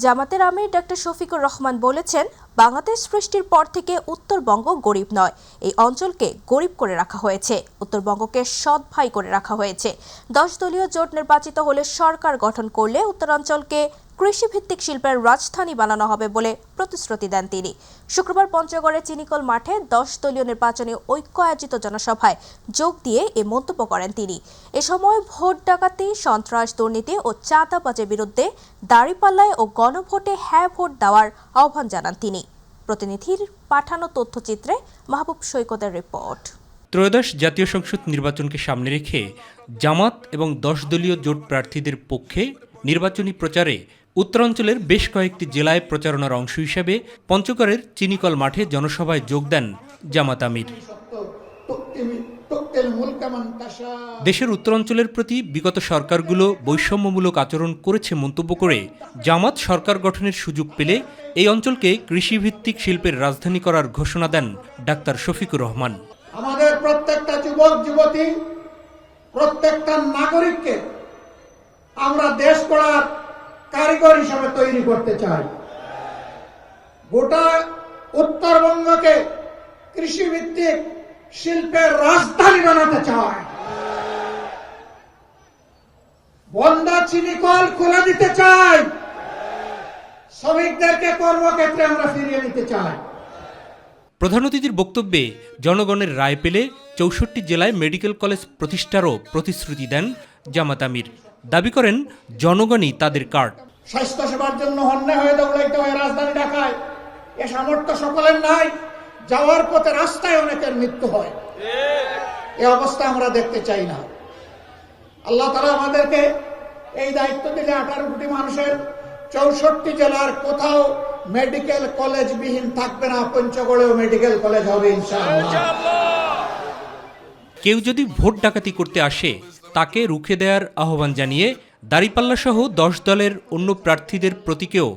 জামাতের আমির ডক্টর শফিকুর রহমান বলেছেন, বাংলাদেশ সৃষ্টির পর থেকে উত্তরবঙ্গ গরিব নয়, এই অঞ্চলকে গরিব করে রাখা হয়েছে, উত্তরবঙ্গকে সৎ ভাই করে রাখা হয়েছে। 10 দলীয় জোট নির্বাচিত হলে সরকার গঠন করলে উত্তরাঞ্চলকে কৃষিভিত্তিক শিল্পের রাজধানী বানানো হবে বলে প্রতিশ্রুতি দেন তিনি। শুক্রবার পঞ্চগড়ের চিনিকল মাঠে 10 দলীয় নির্বাচনী ঐক্য আয়োজিত জনসভায় যোগ দিয়ে এ মন্তব্য করেন তিনি। এ সময় ভোট ডাকাতি, সন্ত্রাস, দুর্নীতি ও চাঁদাবাজের বিরুদ্ধে দাঁড়িপাল্লায় ও গণভোটে হ্যাঁ ভোট দেওয়ার আহ্বান জানান তিনি। প্রতিনিধির পাঠানো তথ্যচিত্রে মাহবুব সৈকতের রিপোর্ট। ত্রয়োদশ জাতীয় সংসদ নির্বাচনকে সামনে রেখে জামাত এবং 10 দলীয় জোট প্রার্থীদের পক্ষে নির্বাচনী প্রচারে উত্তরাঞ্চলের বেশ কয়েকটি জেলায় প্রচারণার অংশ হিসেবে পঞ্চগড়ের চিনিকল মাঠে জনসভায় যোগ দেন জামাত আমির। দেশের উত্তরাঞ্চলের প্রতি বিগত সরকারগুলো বৈষম্যমূলক আচরণ করেছে মন্তব্য করে জামাত সরকার গঠনের সুযোগ পেলে এই অঞ্চলকে কৃষিভিত্তিক শিল্পের রাজধানী করার ঘোষণা দেন ডাক্তার শফিকুর রহমান। আমাদের প্রত্যেকটা যুবক যুবতী, প্রত্যেকটা নাগরিককে আমরা দেশ গড়ার কারিগর হিসেবে তৈরি করতে চাই। গোটা উত্তরবঙ্গকে কৃষিভিত্তিক শিল্পের রাজধানী বানাতে চাই। বন্ধ চিনিকল খুলে দিতে চাই। শ্রমিকদেরকে কর্মক্ষেত্রে আমরা ফিরিয়ে নিতে চাই। প্রধান অতিথির বক্তব্যে জনগণের রায় পেলে 64 জেলায় মেডিকেল কলেজ প্রতিষ্ঠারও প্রতিশ্রুতি দেন জামাত আমির। দাবি করেন জনগণই তাদের কার্ড। স্বাস্থ্য সেবার জন্য হন্যে হয়ে দৌড়াইতে হয় রাজধানী ঢাকায়, এ সামর্থ্য সকলের নাই। যাওয়ার পথে রাস্তায় অনেকের মৃত্যু হয়। এই অবস্থা আমরা দেখতে চাই না। আল্লাহ তাআলা আমাদেরকে এই দায়িত্ব দিলে 18 কোটি মানুষের 64 জেলার কোথাও মেডিকেল কলেজ বিহীন থাকবে না। পঞ্চগড়েও মেডিকেল কলেজ হবে ইনশাআল্লাহ। কেউ যদি ভোট ডাকাতি করতে আসে তাকে রুখে দেওয়ার আহ্বান জানিয়ে দাঁড়িপাল্লা সহ 10 দলের অন্য প্রার্থীদের প্রতীকেও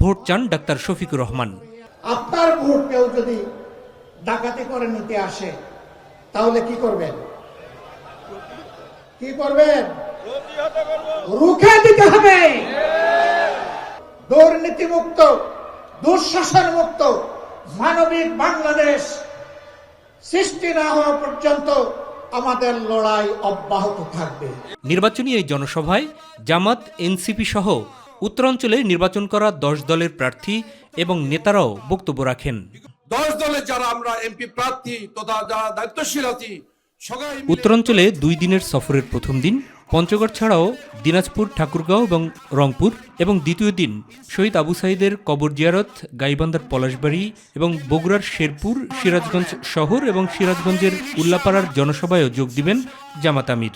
ভোট চান ডাক্তার শফিকুর রহমান। আপনার ভোট কেউ যদি ডাকাতি করে নিতে আসে তাহলে কি করবেন? কি করবেন? রুখে দিতে হবে। দুর্নীতিমুক্ত, দুঃশাসন মুক্ত মানবিক বাংলাদেশ সৃষ্টি না হওয়া পর্যন্ত আমাদের লড়াই অব্যাহত থাকবে। নির্বাচনী এই জনসভায় জামাত, এনসিপি সহ উত্তরাঞ্চলে নির্বাচন করা 10 দলের প্রার্থী এবং নেতারাও বক্তব্য রাখেন। 10 দলে যারা আমরা এমপি প্রার্থী তথা যারা দায়িত্বশীল আছি, উত্তরাঞ্চলে 2 দিনের সফরের প্রথম দিন পঞ্চগড় ছাড়াও দিনাজপুর, ঠাকুরগাঁও এবং রংপুর এবং দ্বিতীয় দিন শহীদ আবু সাইদের কবর জিয়ারত, গাইবান্ধার পলাশবাড়ি এবং বগুড়ার শেরপুর, সিরাজগঞ্জ শহর এবং সিরাজগঞ্জের উল্লাপাড়ার জনসভায়ও যোগ দিবেন জামাত আমির।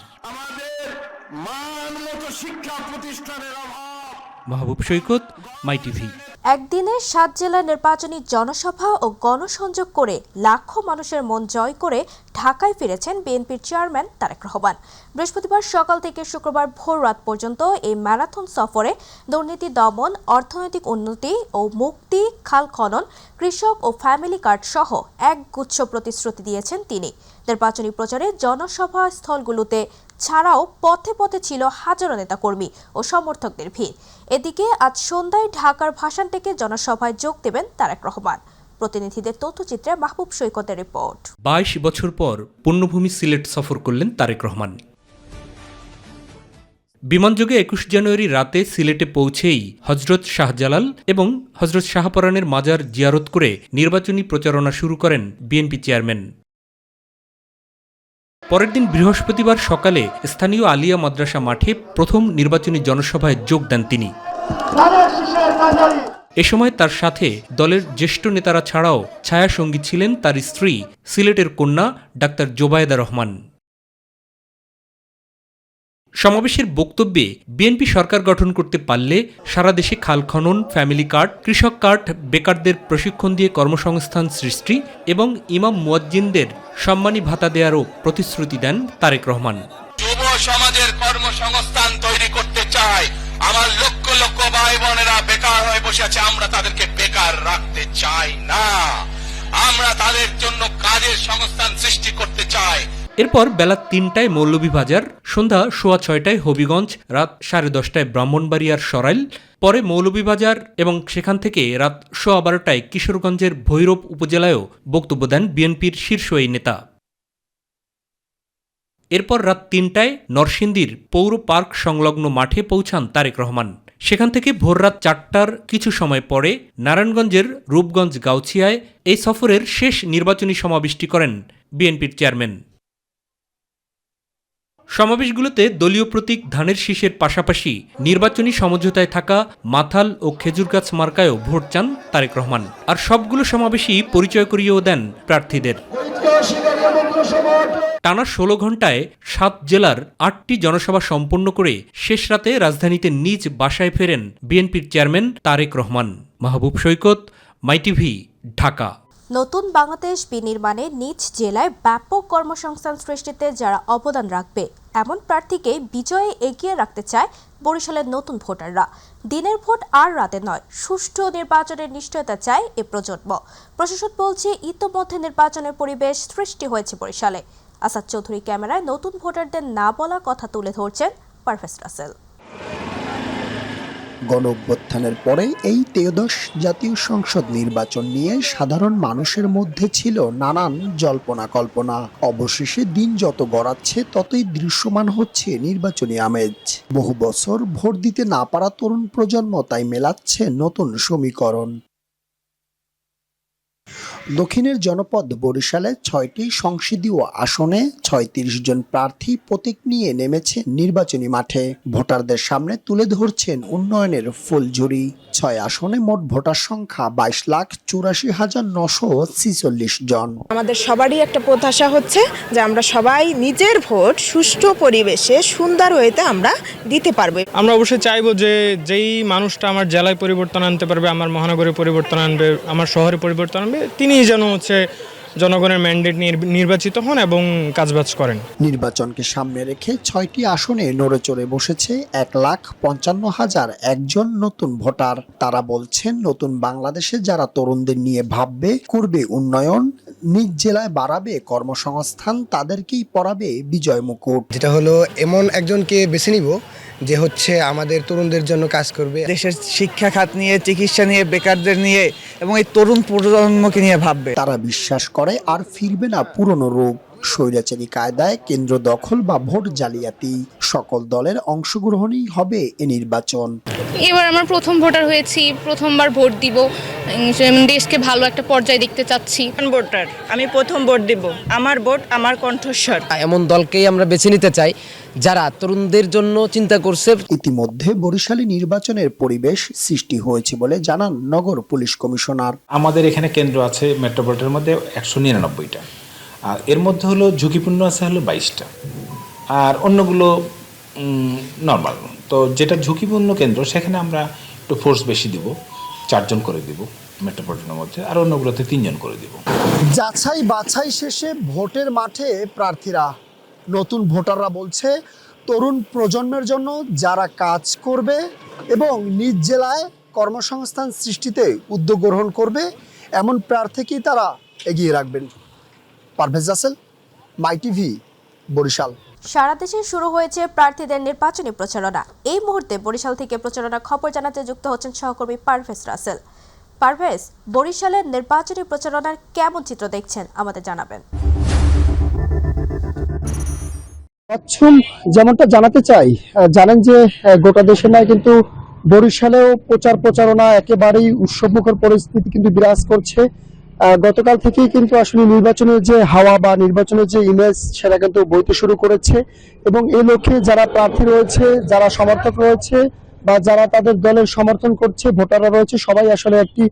মাহবুব সৈকত, মাই টিভি। একদিনে 7 জেলার নির্বাচনী জনসভা ও গণসংযোগ করে লাখো মানুষের মন জয় করে ঢাকায় ফিরেছেন বিএনপির চেয়ারম্যান তারেক রহমান। বৃহস্পতিবার সকাল থেকে শুক্রবার ভোর রাত পর্যন্ত এই ম্যারাথন সফরে দুর্নীতি দমন, অর্থনৈতিক উন্নতি ও মুক্তি, খাল খনন, কৃষক ও ফ্যামিলি কার্ড সহ একগুচ্ছ প্রতিশ্রুতি দিয়েছেন তিনি। নির্বাচনী প্রচারে জনসভা স্থলগুলোতে ছাড়াও পথে পথে ছিল হাজারো নেতাকর্মী ও সমর্থকদের ভিড়। এদিকে আজ সন্ধ্যায় ঢাকার ভাসান থেকে জনসভায় যোগ দেবেন তারেক রহমান। প্রতিনিধিদের তথ্যচিত্রে মাহবুব সৈকতের রিপোর্ট। 22 বছর পর পুণ্যভূমি সিলেট সফর করলেন তারেক রহমান। বিমানযোগে 21 জানুয়ারি রাতে সিলেটে পৌঁছেই হজরত শাহজালাল এবং হজরত শাহপরানের মাজার জিয়ারত করে নির্বাচনী প্রচারণা শুরু করেন বিএনপি চেয়ারম্যান। পরের দিন বৃহস্পতিবার সকালে স্থানীয় আলিয়া মাদ্রাসা মাঠে প্রথম নির্বাচনী জনসভায় যোগ দেন তিনি। এ সময় তার সাথে দলের জ্যেষ্ঠ নেতারা ছাড়াও ছায়া সঙ্গী ছিলেন তার স্ত্রী, সিলেটের কন্যা ডাক্তার জোবায়েদা রহমান। সমাবেশের বক্তব্যে বিএনপি সরকার গঠন করতে পারলে সারা দেশে খাল খনন, ফ্যামিলি কার্ড, কৃষক কার্ড, বেকারদের প্রশিক্ষণ দিয়ে কর্মসংস্থান সৃষ্টি এবং ইমাম মুয়াজ্জিনদের সম্মানী ভাতা দেওয়ারও প্রতিশ্রুতি দেন তারেক রহমান। যুব সমাজের কর্মসংস্থান তৈরি করতে চাই। আমার লক্ষ লক্ষ ভাই বোনেরা বেকার হয়ে বসে আছে, আমরা তাদেরকে বেকার রাখতে চাই না। আমরা তাদের জন্য কাজের সংস্থান সৃষ্টি করতে চাই। এরপর বেলা ৩টায় মৌলভীবাজার, সন্ধ্যা 6:15 হবিগঞ্জ, রাত 10:30 ব্রাহ্মণবাড়িয়ার সরাইল, পরে মৌলভীবাজার এবং সেখান থেকে রাত 12:15 কিশোরগঞ্জের ভৈরব উপজেলায়ও বক্তব্য দেন বিএনপির শীর্ষ এই নেতা। এরপর রাত ৩টায় নরসিংদীর পৌর পার্ক সংলগ্ন মাঠে পৌঁছান তারেক রহমান। সেখান থেকে ভোররাত 4টার কিছু সময় পরে নারায়ণগঞ্জের রূপগঞ্জ গাউছিয়ায় এই সফরের শেষ নির্বাচনী সমাবেশটি করেন বিএনপির চেয়ারম্যান। সমাবেশগুলোতে দলীয় প্রতীক ধানের শীষের পাশাপাশি নির্বাচনী সমঝোতায় থাকা মাথাল ও খেজুর গাছ মার্কায়ও ভোট চান তারেক রহমান। আর সবগুলো সমাবেশই পরিচয় করিয়েও দেন প্রার্থীদের। টানা 16 ঘণ্টায় 7 জেলার 8টি জনসভা সম্পন্ন করে শেষ রাতে রাজধানীতে নিজ বাসায় ফেরেন বিএনপির চেয়ারম্যান তারেক রহমান। মাহবুব সৈকত, মাই টিভি, ঢাকা। নতুন বাংলাদেশ বিনির্মাণে নিজ জেলায় ব্যাপক কর্মসংস্থান সৃষ্টিতে যারা অবদান রাখবে এমন প্রার্থীকে বিজয়ে এগিয়ে রাখতে চায় বরিশালের নতুন ভোটাররা। দিনের ভোট আর রাতে নয়, সুষ্ঠু নির্বাচনের নিশ্চয়তা চায় এ প্রজন্ম। প্রশাসন বলছে ইতোমধ্যে নির্বাচনের পরিবেশ সৃষ্টি হয়েছে বরিশালে। আসাদ চৌধুরী ক্যামেরায় নতুন ভোটারদের না বলা কথা তুলে ধরছেন পারভেজ রাসেল। গণঅভ্যুত্থানের পরে এই 13শ জাতীয় সংসদ নির্বাচন নিয়ে সাধারণ মানুষের মধ্যে ছিল নানান জল্পনা কল্পনা। অবশেষে দিন যত গড়াচ্ছে ততই দৃশ্যমান হচ্ছে নির্বাচনী আমেজ। বহু বছর ভোট দিতে না পারা তরুণ প্রজন্ম তাই মেলাচ্ছে নতুন সমীকরণ। দক্ষিণের জনপদ বরিশালে 6টি সংসদীয় আসনে 36 জন প্রার্থী প্রতীক নিয়ে নেমেছে নির্বাচনী মাঠে। ভোটারদের সামনে তুলে ধরছেন উন্নয়নের ফুলঝুরি। 6 আসনে মোট ভোটার সংখ্যা 22,84,946 জন। আমাদের সবারই একটা প্রত্যাশা হচ্ছে যে আমরা সবাই নিজের ভোট সুষ্ঠু পরিবেশে সুন্দর ওয়েতে আমরা দিতে পারবো। আমরা অবশ্যই চাইবো যে যেই মানুষটা আমার জেলায় পরিবর্তন আনতে পারবে, আমার মহানগরে পরিবর্তন আনবে, আমার শহরে পরিবর্তন আনবে, তিনিই যেন জনগণের ম্যান্ডেট নিয়ে নির্বাচিত হন এবং কাজবাজ করেন। নির্বাচনকে সামনে রেখে 6টি আসনে নড়ে চড়ে বসেছে 1,55,001 জন নতুন ভোটার। তারা বলছেন নতুন বাংলাদেশে যারা তরুণদের নিয়ে ভাববে, করবে উন্নয়ন, নিজ জেলায় বাড়াবে কর্মসংস্থান, তাদেরকেই পরাবে বিজয় মুকুট। যেটা হলো এমন একজনকে বেছে নিব যে আমাদের তরুণদের জন্য কাজ করবে। দেশের শিক্ষা খাত নিয়ে, চিকিৎসা নিয়ে, বেকারদের নিয়ে এবং এই তরুণ প্রজন্মকে নিয়ে ভাববে। তারা বিশ্বাস করে আর ফিরবে না পুরনো রূপ, স্বৈরাচারী কায়দায় কেন্দ্র দখল বা ভোট জালিয়াতি। সকল দলের অংশগ্রহণই হবে এ নির্বাচন। এবার আমরা প্রথম ভোটার হয়েছি, প্রথমবার ভোট দিব, দেশকে ভালো একটা পর্যায়ে দেখতে চাচ্ছি। ভোটার, আমি প্রথম ভোট দিব। আমার ভোট আমার কণ্ঠস্বর। এমন দলকেই আমরা বেছে নিতে চাই যারা তরুণদের জন্য চিন্তা করছে। ইতিমধ্যে বরিশালে নির্বাচনের পরিবেশ সৃষ্টি হয়েছে বলে জানান নগর পুলিশ কমিশনার। আমাদের এখানে কেন্দ্র আছে মেট্রোপলিটনের মধ্যে 199টা, আর এর মধ্যে হলো ঝুঁকিপূর্ণ আছে হলো 22টা, আর অন্যগুলো নর্মাল। তো যেটা ঝুঁকিপূর্ণ কেন্দ্র সেখানে আমরা একটু ফোর্স বেশি দিব, 4 জন করে দিব মেট্রোপলিটনের মধ্যে, আর অন্যগুলোতে 3 জন করে দিব। যাচাই বাছাই শেষে ভোটের মাঠে প্রার্থীরা। নতুন ভোটাররা বলছে তরুণ প্রজন্মের জন্য যারা কাজ করবে এবং নিজ জেলায় কর্মসংস্থান সৃষ্টিতে উদ্যোগ গ্রহণ করবে এমন প্রার্থীকেই তারা এগিয়ে রাখবেন। পারভেজ রাসেল, মাই টিভি, বরিশাল। সারা দেশে শুরু হয়েছে প্রার্থীদের নির্বাচনী প্রচারণা। এই মুহূর্তে বরিশাল থেকে প্রচারণা খবর জানাতে যুক্ত হচ্ছেন সহকর্মী পারভেজ রাসেল। পারভেজ, বরিশালের নির্বাচনী প্রচারণার কেমন চিত্র দেখছেন আমাদের জানাবেন। যেমনটা জানাতে চাই, জানেন যে গোটা দেশে নয় কিন্তু বরিশালেও প্রচারণা একেবারেই উৎসবমুখর পরিস্থিতি কিন্তু বিরাজ করছে। গতকাল থেকেই কিন্তু আসলে নির্বাচনের যে হাওয়া বা নির্বাচনের যে ইমেজ সেটা কিন্তু বইতে শুরু করেছে এবং এই লক্ষ্যে যারা প্রার্থী রয়েছে, যারা সমর্থক রয়েছে বা যারা তাদের দলের সমর্থন করছে, ভোটাররা রয়েছে, সবাই আসলে একটি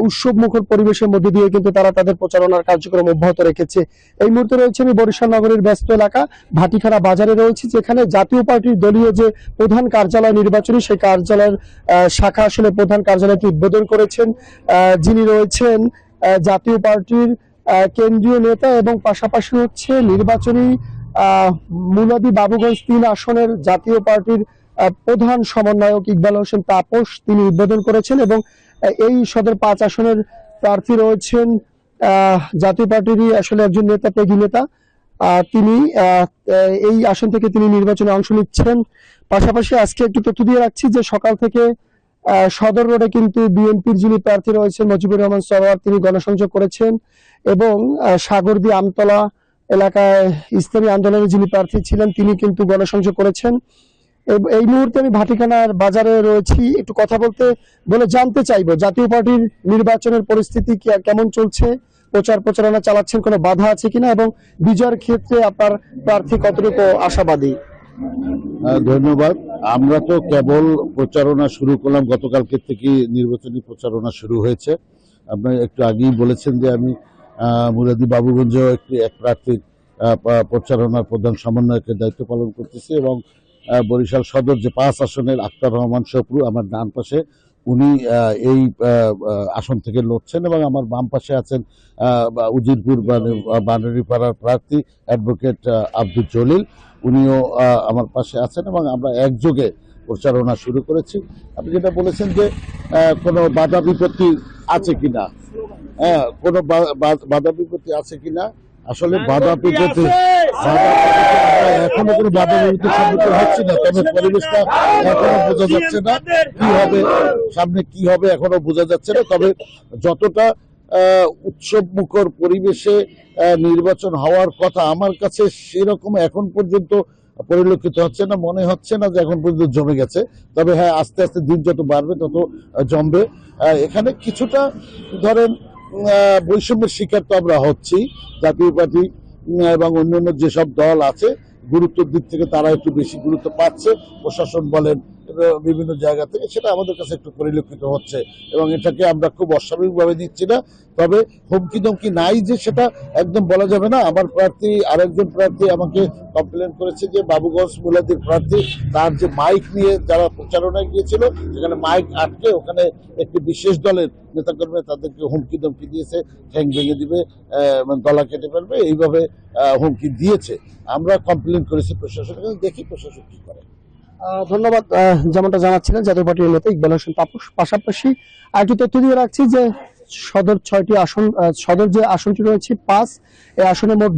উৎসবমুখর পরিবেশের মধ্যে দিয়ে কিন্তু তারা তাদের প্রচারণার কার্যক্রম অব্যাহত রেখেছে। এই মুহূর্তে রয়েছে আমি বরিশাল নগরীর ব্যস্ত এলাকা ভাটিখারা বাজারে রয়েছে, যেখানে জাতীয় পার্টির দলীয় যে প্রধান কার্যালয় নির্বাচনী, সেই কার্যালয়ের শাখা আসলে প্রধান কার্যালয়টি উদ্বোধন করেছেন যিনি রয়েছেন জাতীয় পার্টির কেন্দ্রীয় নেতা এবং পাশাপাশি হচ্ছে নির্বাচনী মুলাদি বাবুগঞ্জ 3 আসনের জাতীয় পার্টির প্রধান সমন্বয়ক ইকবাল হোসেন তাপস, তিনি উদ্বোধন করেছেন এবং এই সদর 5 আসনের প্রার্থী রয়েছেন জাতীয় পার্টিরই আসলে একজন নেতা, ত্যাগী নেতা তিনি এই আসন থেকে তিনি নির্বাচনে অংশ নিচ্ছেন। পাশাপাশি আজকে একটু তথ্য দিয়ে রাখছি যে সকাল থেকে সদর রোডে কিন্তু বিএনপির যিনি প্রার্থী রয়েছেন মুজিবুর রহমান সরোয়ার, তিনি গণসংযোগ করেছেন এবং সাগরদী আমতলা এলাকায় ইসলামী আন্দোলনের যিনি প্রার্থী ছিলেন তিনি কিন্তু গণসংযোগ করেছেন। এই মুহূর্তে আমি ভাটিখানার বাজারে রয়েছি, একটু কথা বলে জানতে চাইবো জাতীয় পার্টির নির্বাচনের পরিস্থিতি কেমন চলছে, প্রচারণা চালাচ্ছেন, কোনো বাধা আছে কিনা এবং বিজয়ের ক্ষেত্রে আপনার প্রার্থী কতটুকু আশাবাদী? ধন্যবাদ। আমরা তো কেবল প্রচারণা শুরু করলাম, গতকালকে থেকে নির্বাচনী প্রচারণা শুরু হয়েছে। আপনি একটু আগেই বলেছেন যে আমি মুরাদি বাবুগঞ্জে এক প্রার্থীর প্রচারণার প্রধান সমন্বয়কের দায়িত্ব পালন করতেছি এবং বরিশাল সদর যে 5 আসনের আক্তার রহমান শফরু আমার ডান পাশে, উনি এই আসন থেকে লড়ছেন এবং আমার বাম পাশে আছেন উজিরপুর বানারীপাড়ার প্রার্থী অ্যাডভোকেট আব্দুল জলিল, উনিও আমার পাশে আছেন এবং আমরা একযোগে প্রচারণা শুরু করেছি। আপনি যেটা বলেছেন যে কোনো বাধা বিপত্তি আছে কিনা, কোনো বাধা বিপত্তি আছে কিনা, আসলে বাধা বিপত্তি এখনো কোনো বাধা বিপত্তির সম্মুখীন হচ্ছি না, তবে পরিবেশটা এখনো বোঝা যাচ্ছে না কি হবে, সামনে কি হবে এখনো বোঝা যাচ্ছে না। তবে যতটা উৎসব মুখর পরিবেশে নির্বাচন হওয়ার কথা আমার কাছে সেরকম এখন পর্যন্ত পরিলক্ষিত হচ্ছে না, মনে হচ্ছে না যে এখন পর্যন্ত জমে গেছে। তবে হ্যাঁ, আস্তে আস্তে দিন যত বাড়বে তত জমবে। এখানে কিছুটা ধরেন বৈষম্যের শিকার তো আমরা হচ্ছি, জাতীয় পার্টি এবং অন্যান্য যেসব দল আছে গুরুত্বের দিক থেকে তারা একটু বেশি গুরুত্ব পাচ্ছে, প্রশাসন বলেন বিভিন্ন জায়গা থেকে, সেটা আমাদের কাছে একটু পরিলক্ষিত হচ্ছে এবং এটাকে আমরা খুব অস্বাভাবিকভাবে নিচ্ছি না। তবে হুমকি দমকি নাই যে সেটা একদম বলা যাবে না। আমার প্রার্থী আরেকজন প্রার্থী আমাকে কমপ্লেন করেছে যে বাবুগঞ্জ মুলাদির প্রার্থী তার যে মাইক নিয়ে যারা প্রচারণায় গিয়েছিল সেখানে মাইক আটকে ওখানে একটি বিশেষ দলের নেতাকর্মী তাদেরকে হুমকি দমকি দিয়েছে, ঠ্যাং ভেঙে দিবে, গলা কেটে ফেলবে, এইভাবে হুমকি দিয়েছে। আমরা কমপ্লেন করেছি প্রশাসনকে, দেখি প্রশাসন কি করে। ধন্যবাদ। যেমনটা জানাচ্ছিলেন জাতীয় পার্টির নেতা ইকবাল হোসেন তাপস। পাশাপাশি আরেকটু তথ্য দিয়ে রাখছি যে সদর 6টি আসন, সদর যে আসনটি রয়েছে 5, এই আসনে মোট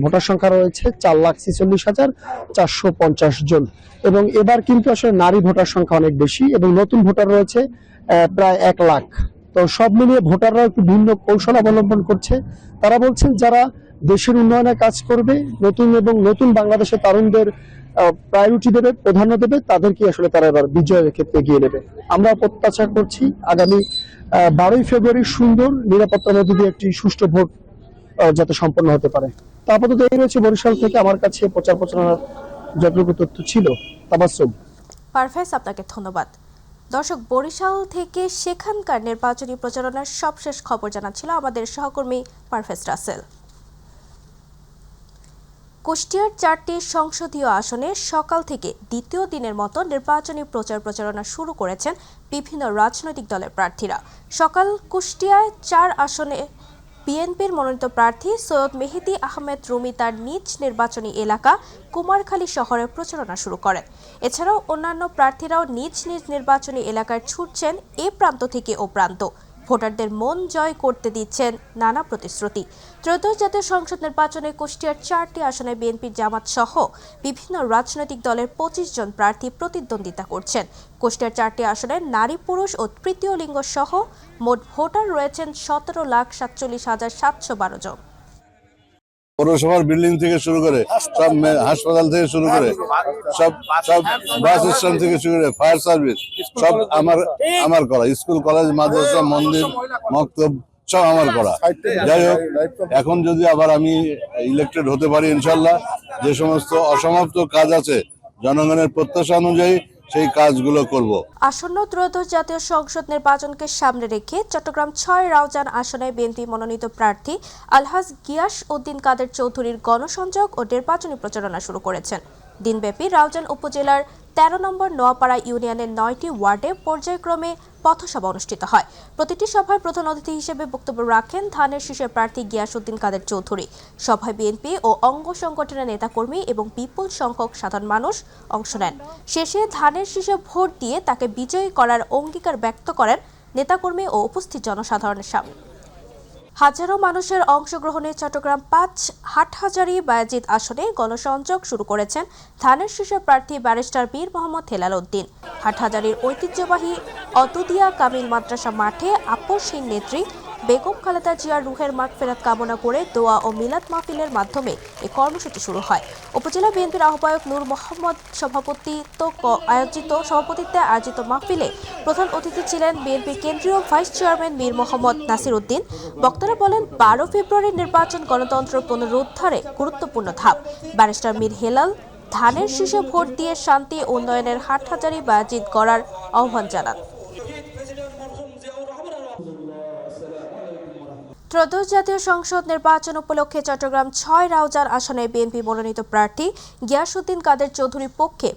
ভোটার সংখ্যা রয়েছে 4,46,450 জন এবং এবার কিন্তু আসলে নারী ভোটার সংখ্যা অনেক বেশি এবং নতুন ভোটার রয়েছে প্রায় 1 লাখ। তো সব মিলিয়ে ভোটাররা একটু ভিন্ন কৌশল অবলম্বন করছে। তারা বলছেন যারা দেশের উন্নয়নে কাজ করবে, নতুন বাংলাদেশের তরুণদের প্রায়োরিটি দেবে, প্রাধান্য দেবে, তাদেরকে আসলে তারা এবার বিজয়ের ক্ষেত্রে এগিয়ে নেবে। আমরা প্রত্যাশা করছি আগামী 12ই ফেব্রুয়ারি সুন্দর নিরাপত্তার মধ্যে দিয়ে একটি সুষ্ঠু ভোট যাতে সম্পন্ন হতে পারে। তা আপাতত এই রয়েছে বরিশাল থেকে আমার কাছে প্রচারণার যতটুকু তথ্য ছিল। তাবাসসুম। পারভেজ, আপনাকে ধন্যবাদ। দর্শক, বরিশাল থেকে সেখানকার নির্বাচনী প্রচারণার সবশেষ খবর জানাচ্ছিল আমাদের সহকর্মী পারভেজ রাসেল। কুষ্টিয়ার 4টি সংসদীয় আসনে সকাল থেকে দ্বিতীয় দিনের মতো নির্বাচনী প্রচারণা শুরু করেছেন বিভিন্ন রাজনৈতিক দলের প্রার্থীরা। সকাল কুষ্টিয়ায় 4 আসনে বিএনপির মনোনীত প্রার্থী সৈয়দ মেহেদী আহমেদ রুমি তার নিজ নির্বাচনী এলাকা কুমারখালী শহরে প্রচারণা শুরু করেন। এছাড়াও অন্যান্য প্রার্থীরাও নিজ নিজ নির্বাচনী এলাকায় ছুটছেন এ প্রান্ত থেকে ও প্রান্ত। ভোটারদের মন জয় করতে দিচ্ছেন নানা প্রতিশ্রুতি। ত্রয়োদশ জাতীয় সংসদ নির্বাচনে কুষ্টিয়ার 4টি আসনে বিএনপির জামাত সহ বিভিন্ন রাজনৈতিক দলের 25 জন প্রার্থী প্রতিদ্বন্দ্বিতা করছেন। কুষ্টিয়ার 4টি আসনে নারী, পুরুষ ও তৃতীয় লিঙ্গ সহ মোট ভোটার রয়েছেন 17,47,712 জন। পৌরসভার বিল্ডিং থেকে শুরু করে সব হাসপাতাল থেকে শুরু করে সব বাস স্ট্যান্ড থেকে শুরু করে ফায়ার সার্ভিস সব আমার করা, স্কুল, কলেজ, মাদ্রাসা, মন্দির, মক্তব সব আমার করা। যাই হোক, এখন যদি আবার আমি ইলেক্টেড হতে পারি ইনশাল্লাহ, যে সমস্ত অসমাপ্ত কাজ আছে জনগণের প্রত্যাশা অনুযায়ী সেই কাজগুলো করব। আসন্ন ত্রয়োদশ জাতীয় সংসদ নির্বাচনকে সামনে রেখে চট্টগ্রাম 6 রাউজান আসনে বিএনপি মনোনীত প্রার্থী আলহাজ গিয়াস উদ্দিন কাদের চৌধুরীর গণসংযোগ ও নির্বাচনী প্রচারণা শুরু করেছেন। দিনব্যাপী রাউজান উপজেলার 13 নম্বর নোয়াপাড়া ইউনিয়নের 9টি ওয়ার্ডে পর্যায়ক্রমে পথসভা অনুষ্ঠিত হয়। প্রতিটি সভায় প্রধান অতিথি হিসেবে বক্তব্য রাখেন ধানের শীষের প্রার্থী গিয়াস উদ্দিন কাদের চৌধুরী। সভায় বিএনপি ও অঙ্গ সংগঠনের নেতাকর্মী এবং বিপুল সংখ্যক সাধারণ মানুষ অংশ নেন। শেষে ধানের শীষে ভোট দিয়ে তাকে বিজয়ী করার অঙ্গীকার ব্যক্ত করেন নেতাকর্মী ও উপস্থিত জনসাধারণের সামনে। হাজারো মানুষের অংশগ্রহণে চট্টগ্রাম 5 হাটহাজারী বায়েজিদ আসনে গণসংযোগ শুরু করেছেন ধানের শীর্ষ প্রার্থী ব্যারিস্টার মীর মোহাম্মদ হেলাল উদ্দিন। হাটহাজারীর ঐতিহ্যবাহী অতুদিয়া কামিল মাদ্রাসা মাঠে আপসহীন নেত্রী বেগম খালেদা জিয়ার রুহের মাগফিরাত কামনা করে দোয়া ও মিলাদ মাহফিলের মাধ্যমে এই কর্মসূচি শুরু হয়। উপজেলা বিএনপির আহ্বায়ক নূর মোহাম্মদ সভাপতিত্বে আয়োজিত মাহফিলে প্রধান অতিথি ছিলেন বিএনপি কেন্দ্রীয় ভাইস চেয়ারম্যান মীর মোহাম্মদ নাসির উদ্দিন। বক্তারা বলেন, 12 ফেব্রুয়ারির নির্বাচন গণতন্ত্র পুনরুদ্ধারে গুরুত্বপূর্ণ ধাপ। ব্যারিস্টার মীর হেলাল ধানের শীষে ভোট দিয়ে শান্তি উন্নয়নের হাটহাজারী বায়েজিদ গড়ার আহ্বান জানান। ত্রয়োদশ জাতীয় সংসদ নির্বাচন উপলক্ষে চট্টগ্রাম 6 রাউজান আসনে বিএনপি মনোনীত প্রার্থী গিয়াসউদ্দিন কাদের চৌধুরীর পক্ষে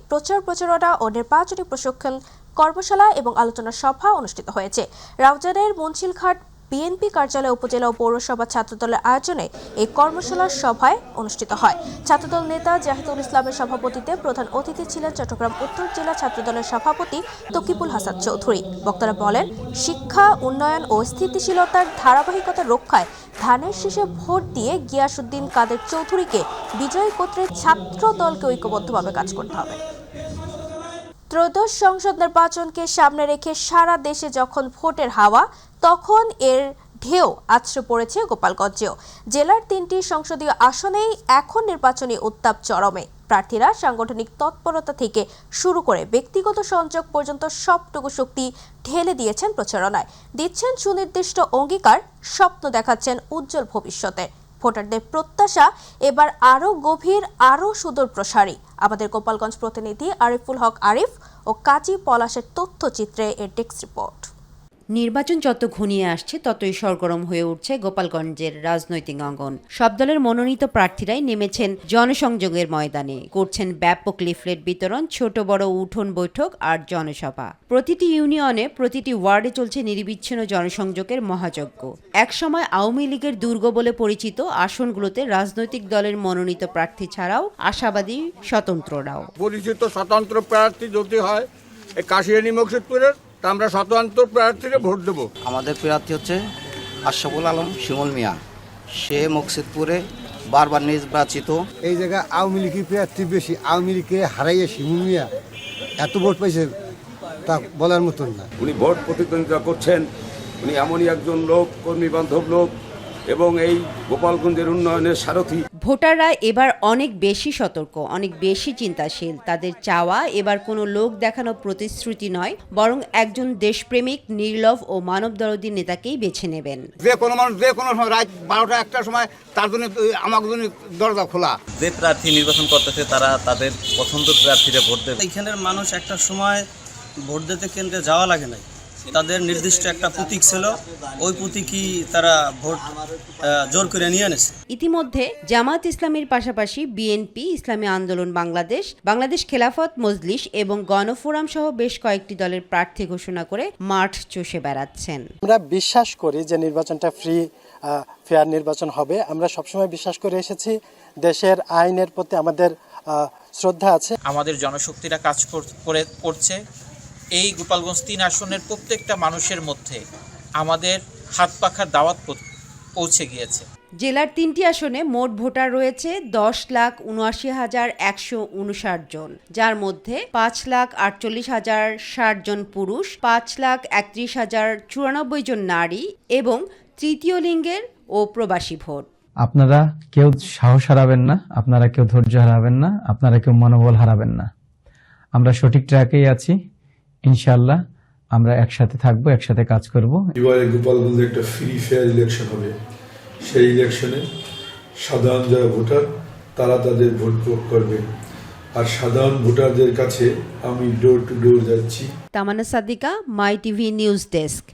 প্রচারণা ও নির্বাচনী প্রশিক্ষণ কর্মশালা এবং আলোচনা সভা অনুষ্ঠিত হয়েছে। রাউজানের মুন্সিলঘাট বিএনপি কার্যালয় উপজেলা ও পৌরসভা ছাত্রদলের আয়োজনে এই কর্মশালার সভায় অনুষ্ঠিত হয়। ছাত্রদল নেতা জাহিদুল ইসলামের সভাপতিত্বে প্রধান অতিথি ছিলেন চট্টগ্রাম উত্তর জেলা ছাত্রদলের সভাপতি তকিবুল হাসান চৌধুরী। বক্তারা বলেন, শিক্ষা উন্নয়ন ও স্থিতিশীলতার ধারাবাহিকতা রক্ষায় ধানের শীষে ভোট দিয়ে গিয়াসউদ্দিন কাদের চৌধুরীকে বিজয়ী করতে ছাত্র দলকে ঐক্যবদ্ধভাবে কাজ করতে হবে। ত্রয়োদশ সংসদ নির্বাচনকে সামনে রেখে সারা দেশে যখন ভোটের হাওয়া, তখন এর ঢেউ আছড়ে পড়েছে গোপালগঞ্জেও। জেলার 3টি সংসদীয় আসনেই এখন নির্বাচনী উত্তাপ চরমে। প্রার্থীরা সাংগঠনিক তৎপরতা থেকে শুরু করে ব্যক্তিগত সংযোগ পর্যন্ত সবটুকু শক্তি ঢেলে দিয়েছেন প্রচারণায়। দিচ্ছেন সুনির্দিষ্ট অঙ্গীকার, স্বপ্ন দেখাচ্ছেন উজ্জ্বল ভবিষ্যতে। ভোটারদের প্রত্যাশা এবার আরও গভীর, আরও সুদূর প্রসারী। আমাদের গোপালগঞ্জ প্রতিনিধি আরিফুল হক আরিফ ও কাজী পলাশের তথ্যচিত্রে এর ডেস্ক রিপোর্ট। নির্বাচন যত ঘনিয়ে আসছে ততই সরগরম হয়ে উঠছে গোপালগঞ্জের রাজনৈতিক অঙ্গন। সব দলের মনোনীত প্রার্থীরাই নেমেছেন জনসংযোগের ময়দানে, করছেন ব্যাপক লিফলেট বিতরণ, ছোট বড় উঠোন বৈঠক আর জনসভা। প্রতিটি ইউনিয়নে, প্রতিটি ওয়ার্ডে চলছে নিরবিচ্ছিন্ন জনসংযোগের মহাযজ্ঞ। একসময় আওয়ামী লীগের দুর্গ বলে পরিচিত আসনগুলোতে রাজনৈতিক দলের মনোনীত প্রার্থী ছাড়াও আশাবাদী স্বতন্ত্ররাও। পরিচিত স্বতন্ত্র প্রার্থী যদি হয় কাশিয়ানী মকসুদপুরের, তা আমরা স্বতন্ত্র প্রার্থীকে ভোট দেবো। আমাদের প্রার্থী হচ্ছে আশরাফুল আলম শিমুল মিয়া, সে মকসুদপুরে বারবার নির্বাচিত। এই জায়গায় আওয়ামী লীগের প্রার্থী বেশি, আওয়ামী লীগকে হারাইয়ে শিমুল মিয়া এত ভোট পাইছে তা বলার মতন না। উনি ভোট প্রতিদ্বন্দ্বিতা করছেন, উনি এমনই একজন লোক, কর্মী বান্ধব লোক এবং এই গোপালগঞ্জের উন্নয়নের সারথি। ভোটাররা এবার অনেক বেশি সতর্ক, অনেক বেশি চিন্তাশীল। তাদের চাওয়া এবার কোনো লোক দেখানো প্রতিশ্রুতি নয়, বরং একজন দেশপ্রেমিক, নির্লোভ ও মানবদরদী নেতাকেই বেছে নেবেন। যে কোনো মানুষ যে কোনো সময় রাত 12টা 1টার সময় তার জন্য আমার জন্য দরজা খোলা। যে প্রার্থী নির্বাচন করতেছে তারা তাদের পছন্দের প্রার্থীরা ভোট দেবে। এখানের মানুষ একটা সময় ভোট দিতে কেন্দ্রে যাওয়া লাগে না, তাদের নির্দিষ্ট একটা প্রতীক ছিল, ওই প্রতীকই তারা ভোট জোর করে নিয়ে এনেছে। ইতিমধ্যে জামাত ইসলামীর পাশাপাশি বিএনপি, ইসলামী আন্দোলন বাংলাদেশ, বাংলাদেশ খেলাফত মজলিস এবং গণফোরাম সহ বেশ কয়েকটি দলের প্রার্থী ঘোষণা করে মাঠ চষে বেড়াচ্ছেন। আমরা বিশ্বাস করি যে নির্বাচনটা ফ্রি ফেয়ার নির্বাচন হবে। আমরা সবসময় বিশ্বাস করে এসেছি, দেশের আইনের প্রতি আমাদের শ্রদ্ধা আছে। আমাদের জনশক্তিরা কাজ করছে। এই গোপালগঞ্জ 3 আসনের প্রত্যেকটা মানুষের মধ্যে আমাদের হাত পাখার দাওয়াত পৌঁছে গিয়েছে। জেলার 3টি আসনে মোট ভোটার রয়েছে 10,79,159 জন, যার মধ্যে 5,48,060 জন পুরুষ, 5,31,094 জন নারী এবং তৃতীয় লিঙ্গের ও প্রবাসী ভোট। আপনারা কেউ সাহস হারাবেন না, আপনারা কেউ ধৈর্য হারাবেন না, আপনারা কেউ মনোবল হারাবেন না। আমরা সঠিক ট্র্যাকেই আছি, ইনশাআল্লাহ আমরা একসাথে থাকবো, একসাথে কাজ করব। এবারে গোপালগঞ্জে একটা ফ্রি ফেয়ার ইলেকশন হবে। সেই ইলেকশনে সাধারণ যারা ভোটার তারা তাদের ভোট প্রয়োগ করবে, আর সাধারণ ভোটারদের কাছে আমি ডোর টু ডোর যাচ্ছি। তামান্না সাদিকা, মাই টিভি নিউজ ডেস্ক।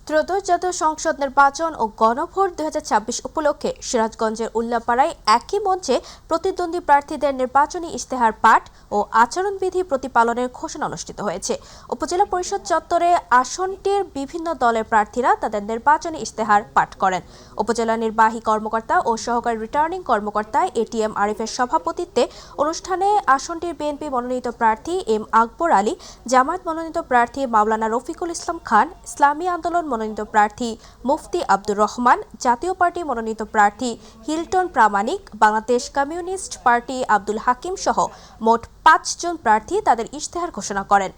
ত্রয়োদশ জাতীয় সংসদ নির্বাচন ও গণভোট 2026 উপলক্ষে সিরাজগঞ্জের উল্লাপাড়ায় একই মঞ্চে প্রতিদ্বন্দ্বী প্রার্থীদের নির্বাচনী ইশতেহার পাঠ ও আচরণবিধি প্রতিপালনের ঘোষণা অনুষ্ঠিত হয়েছে। উপজেলা পরিষদ চত্বরে আসনটির বিভিন্ন দলের প্রার্থীরা তাদের নির্বাচনী ইশতেহার পাঠ করেন। উপজেলা নির্বাহী কর্মকর্তা ও সহকারী রিটার্নিং কর্মকর্তা এটিএম আরিফের সভাপতিত্বে অনুষ্ঠানে আসনটির বিএনপি মনোনীত প্রার্থী এম আকবর আলী, জামায়াত মনোনীত প্রার্থী মাওলানা রফিকুল ইসলাম খান, ইসলামী আন্দোলন মনোনীত প্রার্থী মুফতি আব্দুর রহমান, জাতীয় পার্টি মনোনীত প্রার্থী হিলটন প্রামাণিক, বাংলাদেশ কমিউনিস্ট পার্টি আব্দুল হাকিম সহ মোট 5 জন প্রার্থী তাদের ইশতেহার ঘোষণা করেন।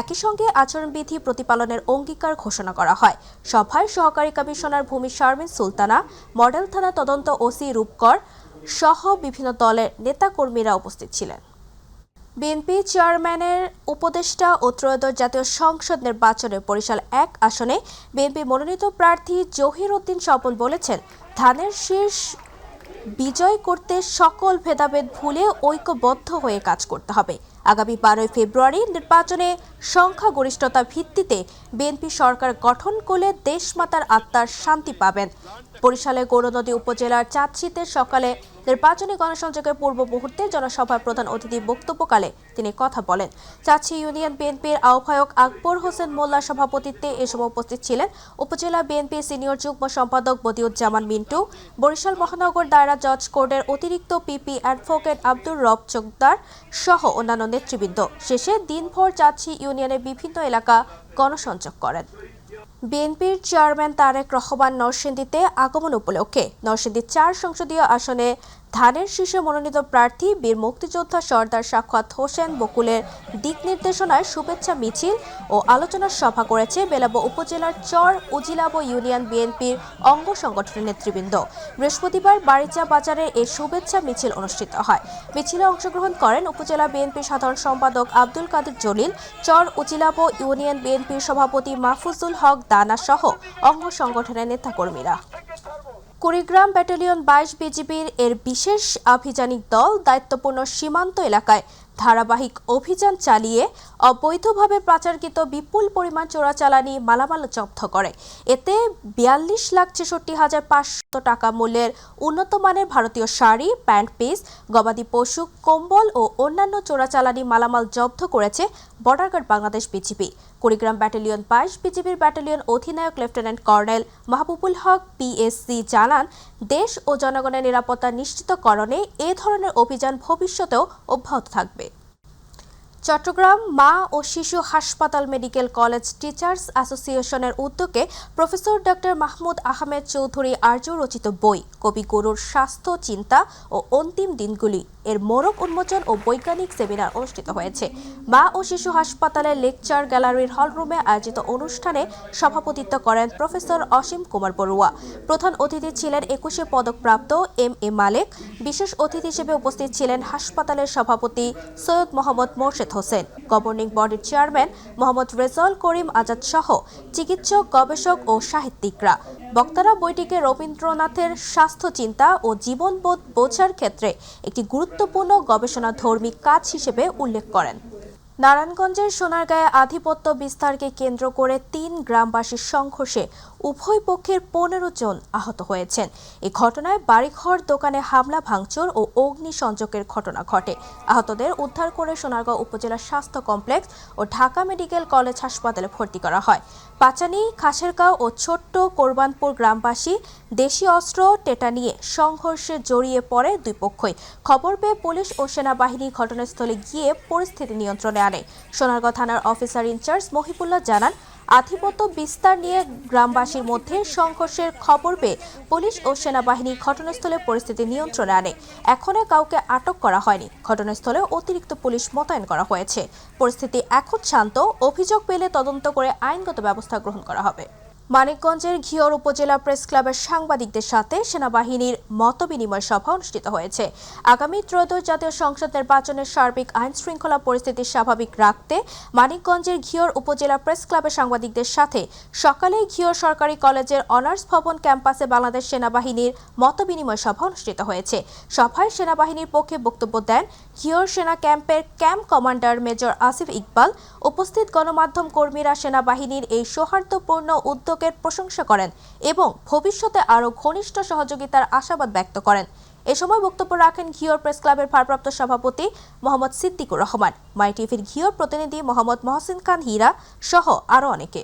একই সঙ্গে আচরণবিধি প্রতিপালনের অঙ্গীকার ঘোষণা করা হয়। সভায় সহকারী কমিশনার ভূমি শারমিন সুলতানা, মডেল থানা তদন্ত ওসি রূপকর সহ বিভিন্ন দলের নেতাকর্মীরা উপস্থিত ছিলেন। বিএনপি চেয়ারম্যানের উপদেষ্টা ও ত্রয়োদশ জাতীয় সংসদ নির্বাচনে বরিশাল 1 আসনে বিএনপি মনোনীত প্রার্থী জহির উদ্দিন স্বপন বলেছেন, ধানের শীষ বিজয় করতে সকল ভেদাভেদ ভুলে ঐক্যবদ্ধ হয়ে কাজ করতে হবে। আগামী 12 ফেব্রুয়ারি নির্বাচনে সংখ্যাগরিষ্ঠতা ভিত্তিতে বিএনপি সরকার গঠন করলে দেশমাতার আত্মার শান্তি পাবেন। বরিশালের গৌরনদী উপজেলার চাঁদশীতে সকালে নির্বাচনী গণসংযোগের পূর্ব মুহূর্তে জনসভার প্রধান অতিথি বক্তব্যকালে তিনি কথা বলেন। চাঁদশী ইউনিয়ন বিএনপির আহ্বায়ক আকবর হোসেন মোল্লার সভাপতিত্বে এ সময় উপস্থিত ছিলেন উপজেলা বিএনপির সিনিয়র যুগ্ম সম্পাদক বদিউজ্জামান মিন্টু, বরিশাল মহানগর দায়রা জজ কোর্টের অতিরিক্ত পিপি অ্যাডভোকেট আব্দুর রব চোকদার সহ অন্যান্য নেতৃবৃন্দ। শেষে দিনভর চাঁদশী ইউনিয়নের বিভিন্ন এলাকা গণসংযোগ করেন। বিএনপির চেয়ারম্যান তারেক রহমান নরসিংদীতে আগমন উপলক্ষে নরসিংদী 4 সংসদীয় আসনে ধানের শীর্ষে মনোনীত প্রার্থী বীর মুক্তিযোদ্ধা সর্দার সাখাওয়াত হোসেন বকুলের দিক নির্দেশনায় শুভেচ্ছা মিছিল ও আলোচনা সভা করেছে বেলাব উপজেলার চর উজিলাব ইউনিয়ন বিএনপির অঙ্গ সংগঠনের নেতৃবৃন্দ। বৃহস্পতিবার বাড়িচা বাজারে এই শুভেচ্ছা মিছিল অনুষ্ঠিত হয়। মিছিলে অংশগ্রহণ করেন উপজেলা বিএনপির সাধারণ সম্পাদক আব্দুল কাদের জলিল, চর উজিলাব ইউনিয়ন বিএনপির সভাপতি মাহফুজুল হক দানা সহ অঙ্গ সংগঠনের নেতাকর্মীরা। কুড়িগ্রাম ব্যাটালিয়ন 22 বিজিবির এর বিশেষ আভিযানিক দল দায়িত্বপূর্ণ সীমান্ত এলাকায় ধারাবাহিক অভিযান চালিয়ে অবৈধভাবে পাচারকৃত বিপুল পরিমাণ চোরাচালানি মালামাল জব্দ করে। এতে 42,66,500 টাকা মূল্যের উন্নত মানের ভারতীয় শাড়ি, প্যান্ট পিস, গবাদি পশু, কম্বল ও অন্যান্য চোরাচালানি মালামাল জব্দ করেছে border guard Bangladesh BGB. Kurigram battalion 22 বিজিবির ব্যাটালিয়ন অধিনায়ক lieutenant colonel Mahbubul Haque PSC জানান, দেশ ও জনগণের নিরাপত্তা নিশ্চিতকরণে এ ধরনের অভিযান ভবিষ্যতেও অব্যাহত থাকবে। চট্টগ্রাম মা ও শিশু হাসপাতাল মেডিকেল কলেজ টিচার্স অ্যাসোসিয়েশনের উদ্যোগে প্রফেসর ডক্টর মাহমুদ আহমেদ চৌধুরী আর্য রচিত বই কবিগুরুর স্বাস্থ্য চিন্তা ও অন্তিম দিনগুলি এর মোড়ক উন্মোচন ও বৈজ্ঞানিক সেমিনার অনুষ্ঠিত হয়েছে। মা ও শিশু হাসপাতালের লেকচার গ্যালারির হলরুমে আয়োজিত অনুষ্ঠানে সভাপতিত্ব করেন প্রফেসর অসীম কুমার বড়ুয়া। প্রধান অতিথি ছিলেন 21 পদকপ্রাপ্ত এম.এ. মালেক। বিশেষ অতিথি হিসেবে উপস্থিত ছিলেন হাসপাতালের সভাপতি সৈয়দ মোহাম্মদ মোর্শেদ হোসেন, গভর্নিং বডির চেয়ারম্যান মোহাম্মদ রেজাউল করিম আজাদ সহ চিকিৎসক, গবেষক ও সাহিত্যিকরা। বক্তারা বইটিকে রবীন্দ্রনাথের স্বাস্থ্য চিন্তা ও জীবনবোধ বোঝার ক্ষেত্রে একটি গুরুত্বপূর্ণ গবেষণাধর্মী কাজ হিসেবে উল্লেখ করেন। নারায়ণগঞ্জের সোনারগাঁয়ে আধিপত্য বিস্তারকে কেন্দ্র করে 3 গ্রামবাসীর সংঘর্ষে উভয় পক্ষের 15 জন আহত হয়েছেন। এই ঘটনায় বাড়িঘর, দোকানে হামলা, ভাঙচুর ও অগ্নিসংযোগের ঘটনা ঘটে। আহতদের উদ্ধার করে সোনারগাঁও উপজেলা স্বাস্থ্য কমপ্লেক্স ও ঢাকা মেডিকেল কলেজ হাসপাতালে ভর্তি করা হয়। পাচানি, খাসেরগাঁও ও ছোট্ট কোরবানপুর গ্রামবাসী দেশি অস্ত্র, টেটা নিয়ে সংঘর্ষে জড়িয়ে পড়ে দুই পক্ষই। খবর পেয়ে পুলিশ ও সেনাবাহিনী ঘটনাস্থলে গিয়ে পরিস্থিতি নিয়ন্ত্রণে আনে। সোনারগাঁও থানার অফিসার ইনচার্জ মহিবুল্লাহ জানান, আধিপত্য বিস্তার নিয়ে গ্রামবাসীর মধ্যে সংঘর্ষের খবর পেয়ে পুলিশ ও সেনাবাহিনী ঘটনাস্থলে পরিস্থিতি নিয়ন্ত্রণে আনে। এখনো কাউকে আটক করা হয়নি। ঘটনাস্থলে অতিরিক্ত পুলিশ মোতায়েন করা হয়েছে। পরিস্থিতি এখন শান্ত। অভিযোগ পেলে তদন্ত করে আইনগত ব্যবস্থা গ্রহণ করা হবে। মানিকগঞ্জের ঘিওর উপজেলা প্রেস ক্লাবের সাংবাদিকদের সাথে সেনাবাহিনীর মতবিনিময় সভা অনুষ্ঠিত হয়েছে। আগামী ত্রয়োদশ জাতীয় সংসদ নির্বাচনের সার্বিক আইন শৃঙ্খলা পরিস্থিতি স্বাভাবিক রাখতে মানিকগঞ্জের ঘিওর উপজেলা প্রেস ক্লাবের সাংবাদিকদের সাথে সকালে ঘিওর সরকারি কলেজের অনার্স ভবন ক্যাম্পাসে বাংলাদেশ সেনাবাহিনীর মতবিনিময় সভা অনুষ্ঠিত হয়েছে। সভায় সেনাবাহিনীর পক্ষে বক্তব্য দেন ঘিওর সেনা ক্যাম্পের camp commander major Asif Iqbal. উপস্থিত গণমাধ্যম কর্মীরা সেনাবাহিনীর এই সৌহার্দ্যপূর্ণ উদ্যোগ প্রশংসা করেন এবং ভবিষ্যতে আরও ঘনিষ্ঠ সহযোগিতার আশাবাদ ব্যক্ত করেন। এ সময় বক্তব্য রাখেন ঘিওর প্রেস ক্লাবের ভারপ্রাপ্ত সভাপতি মোহাম্মদ সিদ্দিকুর রহমান, মাই টিভির ঘিওর প্রতিনিধি মোহাম্মদ মহসিন খান হীরা সহ আরও অনেকে।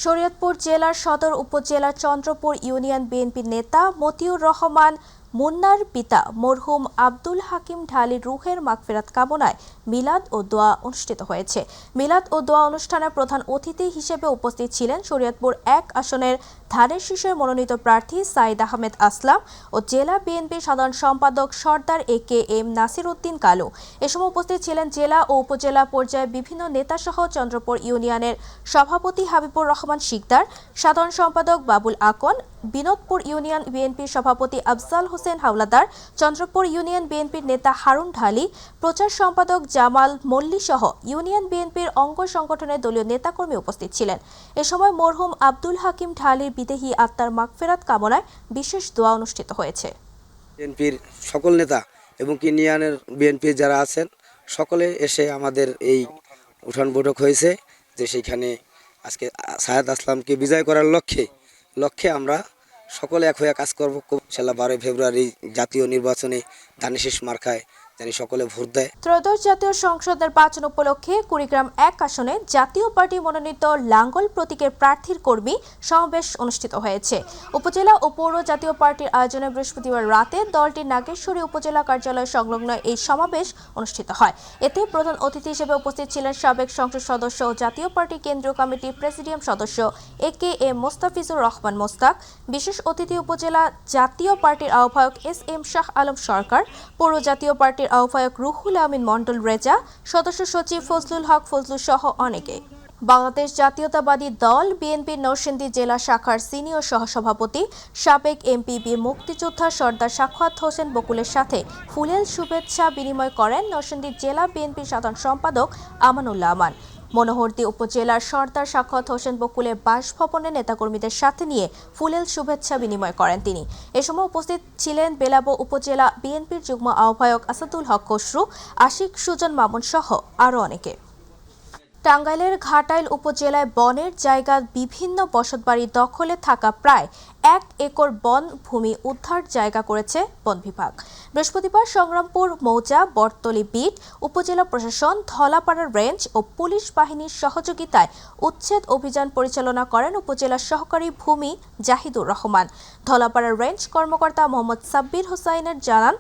শরীয়তপুর জেলার সদর উপজেলার চন্দ্রপুর ইউনিয়ন বিএনপির নেতা মতিউর রহমান মুন্নার পিতা মরহুম আব্দুল হাকিম ঢালির রুহের মাগফিরাত কামনায় মিলাদ ও দোয়া অনুষ্ঠিত হয়েছে। মিলাদ ও দোয়া অনুষ্ঠানে প্রধান অতিথি হিসেবে উপস্থিত ছিলেন শরীয়তপুর 1 আসনের ধানের শীষের মনোনীত প্রার্থী সাইদ আহমেদ আসলাম ও জেলা বিএনপির সাধারণ সম্পাদক সর্দার AKM নাসির উদ্দিন কালু। এ সময় উপস্থিত ছিলেন জেলা ও উপজেলা পর্যায়ে বিভিন্ন নেতাসহ চন্দ্রপুর ইউনিয়নের সভাপতি হাবিবুর রহমান শিকদার, সাধারণ সম্পাদক বাবুল আকন, বিনোদপুর ইউনিয়ন বিএনপির সভাপতি আফজাল হোসেন হাওলাদার, চন্দ্রপুর ইউনিয়ন বিএনপির নেতা হারুন ঢালি, প্রচার সম্পাদক জামাল মল্লী সহ ইউনিয়ন বিএনপির অঙ্গ সংগঠনের দলীয় নেতাকর্মী উপস্থিত ছিলেন। এ সময় মরহুম আব্দুল হাকিম ঢালির বিদেহী আত্মার মাগফিরাত কামনায় বিশেষ দোয়া অনুষ্ঠিত হয়েছে। বিএনপির সকল নেতা এবং ইউনিয়নের বিএনপির যারা আছেন সকলে এসে আমাদের এই উঠান বৈঠক হয়েছে যে সেইখানে আজকে সাইদ আসলামকে বিজয় করার লক্ষ্যে আমরা সকলে এক হয়ে কাজ করব। ইনশাআল্লাহ 12 ফেব্রুয়ারি জাতীয় নির্বাচনে ধানের শীষ মার্কায় জানি সকলে ভোট দেয়। ত্রয়োদশ জাতীয় সংসদ নির্বাচন উপলক্ষে কুড়িগ্রাম 1 আসনে জাতীয় পার্টি মনোনীত লাঙ্গল প্রতীকের প্রার্থীর কর্মী সমাবেশ অনুষ্ঠিত হয়েছে। উপজেলা ও পৌর জাতীয় পার্টির আয়োজনে বৃহস্পতিবার রাতে দলটির নাগেশ্বরী উপজেলা কার্যালয় সংলগ্ন এই সমাবেশ অনুষ্ঠিত হয়। এতে প্রধান অতিথি হিসেবে উপস্থিত ছিলেন সাবেক সংসদ সদস্য ও জাতীয় পার্টি কেন্দ্রীয় কমিটির প্রেসিডিয়াম সদস্য AKM মোস্তাফিজুর রহমান মোস্তাক, বিশেষ অতিথি উপজেলা জাতীয় পার্টির আহ্বায়ক SM শাহ আলম সরকার, পৌর জাতীয় পার্টির আহ্বায়ক রুহুল আমিন মন্ডল রেজা, সদস্য সচিব ফজলুল হক ফজলু সহ অনেকে। বাংলাদেশ জাতীয়তাবাদী দল বিএনপির নরসিংদী জেলা শাখার সিনিয়র সহসভাপতি সাবেক MPB মুক্তিযোদ্ধা সর্দার সাখাওয়াত হোসেন বকুলের সাথে ফুলেল শুভেচ্ছা বিনিময় করেন নরসিংদী জেলা বিএনপির সাধারণ সম্পাদক আমানুল্লাহ আমান। মনোহরদী উপজেলার সর্দার সাখাওয়াত হোসেন বকুলের বাসভবনে নেতাকর্মীদের সাথে নিয়ে ফুলেল শুভেচ্ছা বিনিময় করেন তিনি। এ সময় উপস্থিত ছিলেন বেলাবো উপজেলা বিএনপির যুগ্ম আহ্বায়ক আসাদুল হক খসরু, আশিক সুজন মামুন সহ আরও অনেকে। টাঙ্গাইলের ঘাটাইল উপজেলায় বনের জায়গা বিভিন্ন বসতবাড়ি দখলে থাকা প্রায় 1 একর বন ভূমি উদ্ধার জায়গা করেছে বন বিভাগ। বৃহস্পতিবার সংগ্রামপুর মৌজা, বটতলী বিট, উপজেলা প্রশাসন, ধলাপাড়া রেঞ্জ ও পুলিশ বাহিনীর সহযোগিতায় উচ্ছেদ অভিযান পরিচালনা করেন উপজেলা সহকারী ভূমি জাহিদুর রহমান। ধলাপাড়া রেঞ্জ কর্মকর্তা মোহাম্মদ সাব্বির হোসাইনের জানান,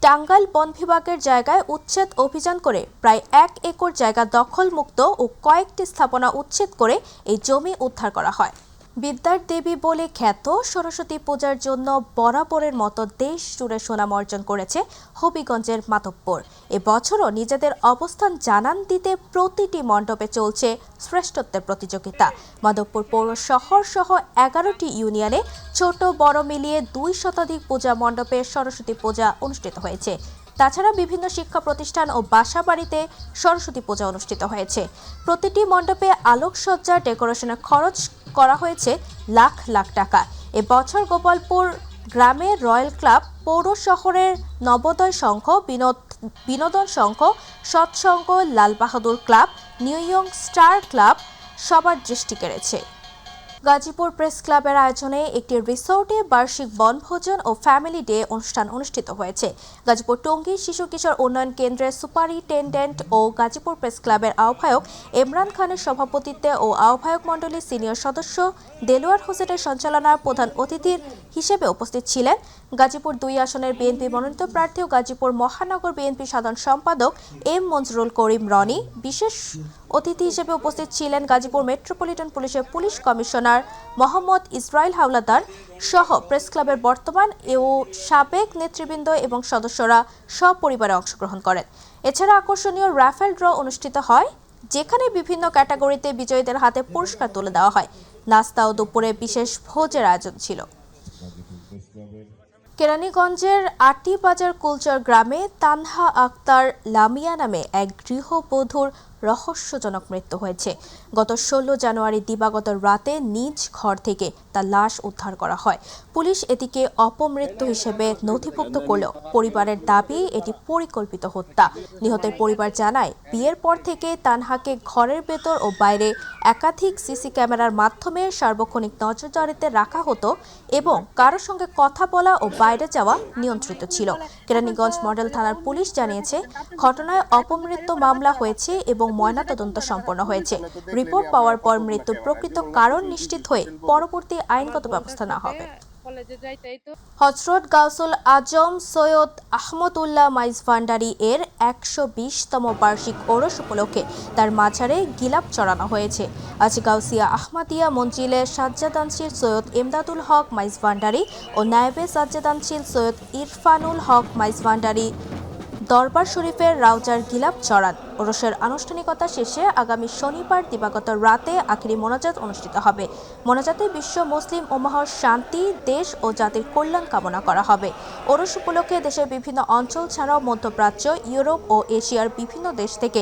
টাঙ্গাইল বন বিভাগের জায়গায় উচ্ছেদ অভিযান করে প্রায় 1 একর জায়গা দখলমুক্ত ও কয়েকটি স্থাপনা উচ্ছেদ করে এই জমি উদ্ধার করা হয়। বিদ্যার দেবী বলে খ্যাত সরস্বতী পূজার জন্য বরাবরের মতো দেশ জুড়ে সুনাম অর্জন করেছে হবিগঞ্জের মাধবপুর। এবছরও নিজেদের অবস্থান জানান দিতে প্রতিটি মণ্ডপে চলছে শ্রেষ্ঠত্বের প্রতিযোগিতা। মাধবপুর পৌর শহর সহ 11টি ইউনিয়নে ছোট বড় মিলিয়ে 2 শতাধিক পূজা মণ্ডপে সরস্বতী পূজা অনুষ্ঠিত হয়েছে। তাছাড়া বিভিন্ন শিক্ষা প্রতিষ্ঠান ও বাসা বাড়িতে সরস্বতী পূজা অনুষ্ঠিত হয়েছে। প্রতিটি মণ্ডপে আলোকসজ্জা ডেকোরেশনের খরচ করা হয়েছে লাখ লাখ টাকা। এবছর গোপালপুর গ্রামের রয়্যাল ক্লাব, পৌর শহরের Nabodaya Sangha, Binodan Sangha, Satsangha, Lal Bahadur club, new young star club সবার দৃষ্টি কেড়েছে। গাজীপুর প্রেস ক্লাবের আয়োজনে একটি রিসোর্টে বার্ষিক বনভোজন ও ফ্যামিলি ডে অনুষ্ঠান অনুষ্ঠিত হয়েছে। গাজীপুর টঙ্গী শিশু কিশোর উন্নয়ন কেন্দ্রের সুপারিনটেন্ডেন্ট ও গাজীপুর প্রেস ক্লাবের আহ্বায়ক ইমরান খানের সভাপতিত্বে ও আহ্বায়ক মণ্ডলীর সিনিয়র সদস্য দেলোয়ার হোসেনের সঞ্চালনায় প্রধান অতিথির হিসেবে উপস্থিত ছিলেন গাজীপুর 2 আসনের বিএনপি মনোনীত প্রার্থী ও গাজীপুর মহানগর বিএনপি সাধারণ সম্পাদক M মঞ্জুরুল করিম রনি। বিশেষ অতিথি হিসেবে উপস্থিত ছিলেন গাজীপুর মেট্রোপলিটন পুলিশের পুলিশ কমিশনার মোহাম্মদ ইসরাইল হাওলাদার সহ প্রেস ক্লাবের বর্তমান ও সাবেক নেতৃবৃন্দ এবং সদস্যরা সপরিবারে অংশগ্রহণ করেন। এছাড়া আকর্ষণীয় রাফেল ড্র অনুষ্ঠিত হয়, যেখানে বিভিন্ন ক্যাটাগরিতে বিজয়ীদের হাতে পুরস্কার তুলে দেওয়া হয়। নাস্তা ও দুপুরে বিশেষ ভোজের আয়োজন ছিল। কেরানীগঞ্জের আটিবাজার কুলচর গ্রামে তানহা আক্তার লামিয়া নামে এক গৃহবধূর রহস্যজনক মৃত্যু হয়েছে। গত 16 জানুয়ারি দিবাগত রাতে নিজ ঘর থেকে তার লাশ উদ্ধার করা হয়। পুলিশ এটিকে অপমৃত্যু হিসেবে নথিভুক্ত করলেও পরিবারের দাবি এটি পরিকল্পিত হত্যা। নিহতের পরিবার জানায়, বিয়ের পর থেকে তানহাকে ঘরের ভেতর ও বাইরে একাধিক সিসি ক্যামেরার মাধ্যমে সার্বক্ষণিক নজরদারিতে রাখা হতো এবং কারোর সঙ্গে কথা বলা ও বাইরে যাওয়া নিয়ন্ত্রিত ছিল। কেরানীগঞ্জ মডেল থানার পুলিশ জানিয়েছে, ঘটনায় অপমৃত্যু মামলা হয়েছে এবং ময়নাতদন্ত সম্পন্ন হয়েছে। রিপোর্ট পাওয়ার পর মৃত্যুর প্রকৃত কারণ নিশ্চিত হয়ে পরবর্তী আইনগত ব্যবস্থা নেওয়া হবে। কলেজে যাইতাই তো। হযরত গাউসুল আজম সৈয়দ আহমদুল্লাহ মাইজ ভান্ডারী এর ১২০তম বার্ষিক ওরস উপলক্ষে তার মাজারে গিলাপ চড়ানো হয়েছে। আজ গাউসিয়া আহমদিয়া মঞ্জিলে সাজ্জাদানশীল সৈয়দ ইমদাদুল হক মাইজ ভান্ডারী ও নায়েবে সাজ্জাদানশীল সৈয়দ ইরফানুল হক মাইজ ভান্ডারী দরবার শরীফের রাউজার গিলাপ চড়ান। ওরসের আনুষ্ঠানিকতা শেষে আগামী শনিবার দিবাগত রাতে আখিরি মোনাজাত অনুষ্ঠিত হবে। মোনাজাতে বিশ্ব মুসলিম উম্মাহর শান্তি, দেশ ও জাতির কল্যাণ কামনা করা হবে। ওরস উপলক্ষে দেশের বিভিন্ন অঞ্চল ছাড়াও মধ্যপ্রাচ্য, ইউরোপ ও এশিয়ার বিভিন্ন দেশ থেকে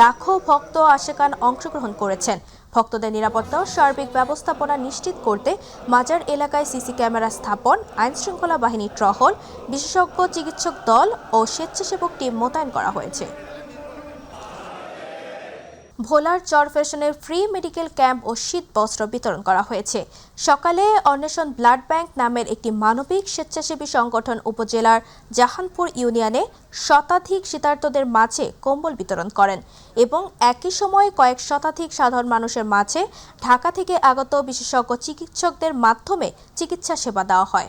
লাখো ভক্ত আশেকান অংশগ্রহণ করেছেন। ভক্তদের নিরাপত্তা ও সার্বিক ব্যবস্থাপনা নিশ্চিত করতে মাজার এলাকায় সিসি ক্যামেরা স্থাপন, আইনশৃঙ্খলা বাহিনীর টহল, বিশেষজ্ঞ চিকিৎসক দল ও স্বেচ্ছাসেবক টিম মোতায়েন করা হয়েছে। ভোলার চরফ্যাশনে ফ্রি মেডিকেল ক্যাম্প ও শীত বস্ত্র বিতরণ করা হয়েছে। সকালে অন্বেষণ ব্লাড ব্যাংক নামের একটি মানবিক স্বেচ্ছাসেবী সংগঠন উপজেলার জাহানপুর ইউনিয়নে শতাধিক শীতার্তদের মাঝে কম্বল বিতরণ করেন এবং একই সময়ে কয়েক শতাধিক সাধারণ মানুষের মাঝে ঢাকা থেকে আগত বিশেষজ্ঞ চিকিৎসকদের মাধ্যমে চিকিৎসা সেবা দেওয়া হয়।